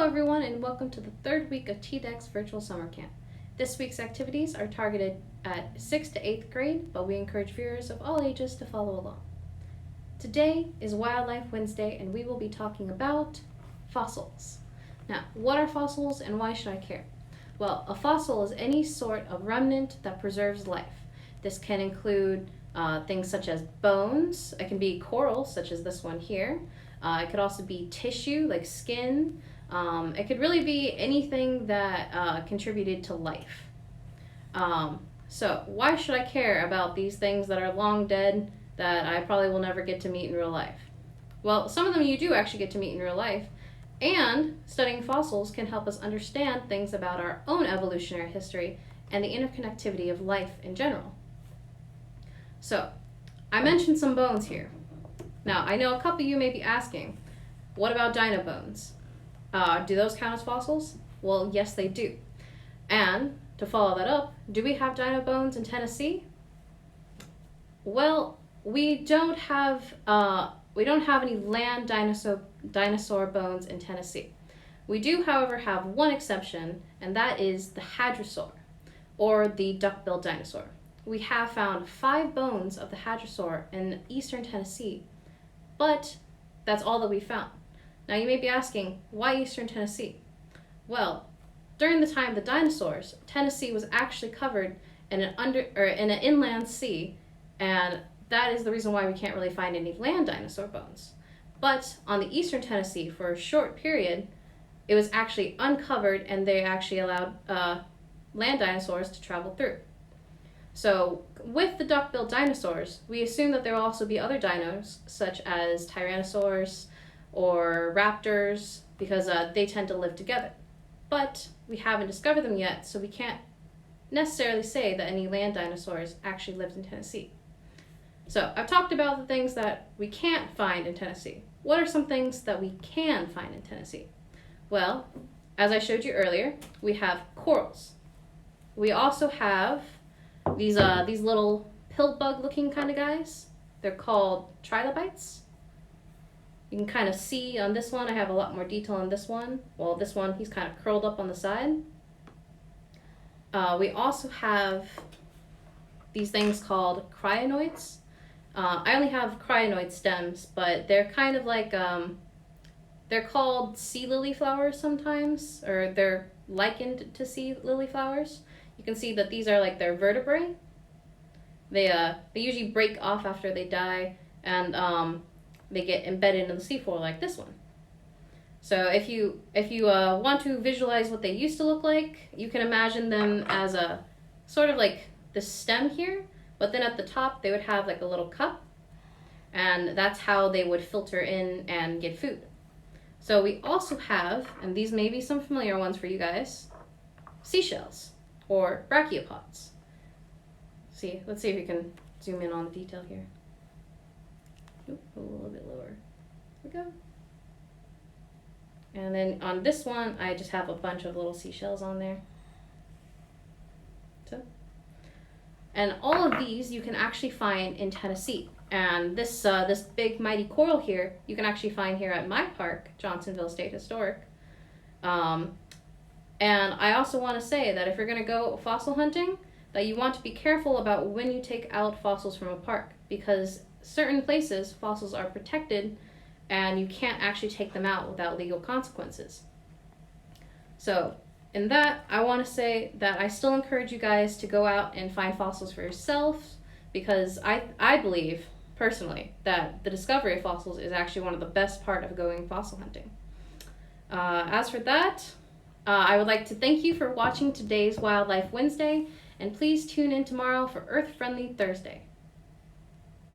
Hello everyone and welcome to the third week of TDEC's virtual summer camp. This week's activities are targeted at 6th to 8th grade, but we encourage viewers of all ages to follow along. Today is Wildlife Wednesday and we will be talking about fossils. Now, what are fossils and why should I care? Well, a fossil is any sort of remnant that preserves life. This can include things such as bones. It can be coral, such as this one here. It could also be tissue, like skin. It could really be anything that contributed to life. So why should I care about these things that are long dead that I probably will never get to meet in real life? Well, some of them you do actually get to meet in real life, and studying fossils can help us understand things about our own evolutionary history and the interconnectivity of life in general. So, I mentioned some bones here. Now, I know a couple of you may be asking, what about Dino Bones? Do those count as fossils? Well, yes, they do. And to follow that up, do we have Dino Bones in Tennessee? Well, we don't have any land dinosaur bones in Tennessee. We do, however, have one exception, and that is the hadrosaur, or the duck-billed dinosaur. We have found 5 bones of the hadrosaur in eastern Tennessee, but that's all that we found. Now you may be asking, why eastern Tennessee? Well, during the time of the dinosaurs, Tennessee was actually covered in an inland sea, and that is the reason why we can't really find any land dinosaur bones. But on the eastern Tennessee, for a short period, it was actually uncovered, and they actually allowed land dinosaurs to travel through. So with the duck-billed dinosaurs, we assume that there will also be other dinos, such as tyrannosaurs or raptors, because they tend to live together. But we haven't discovered them yet, so we can't necessarily say that any land dinosaurs actually lived in Tennessee. So I've talked about the things that we can't find in Tennessee. What are some things that we can find in Tennessee? Well, as I showed you earlier, we have corals. We also have these little pill bug looking kind of guys. They're called trilobites. You can kind of see on this one, I have a lot more detail on this one. Well, this one, he's kind of curled up on the side. We also have these things called crinoids. I only have crinoid stems, but they're kind of like, they're called sea lily flowers sometimes, or they're likened to sea lily flowers. You can see that these are like their vertebrae. They usually break off after they die, and they get embedded in the seafloor like this one. So if you want to visualize what they used to look like, you can imagine them as a sort of like the stem here, but then at the top they would have like a little cup, and that's how they would filter in and get food. So we also have, and these may be some familiar ones for you guys, seashells, or brachiopods. Let's see if we can zoom in on the detail here. Oop, a little bit lower. There we go. And then on this one, I just have a bunch of little seashells on there. And all of these you can actually find in Tennessee. And this big mighty coral here, you can actually find here at my park, Johnsonville State Historic. And I also want to say that if you're going to go fossil hunting, that you want to be careful about when you take out fossils from a park, because certain places fossils are protected and you can't actually take them out without legal consequences. So in that, I want to say that I still encourage you guys to go out and find fossils for yourself, because I believe personally that the discovery of fossils is actually one of the best part of going fossil hunting. As for that, I would like to thank you for watching today's Wildlife Wednesday, and please tune in tomorrow for Earth Friendly Thursday.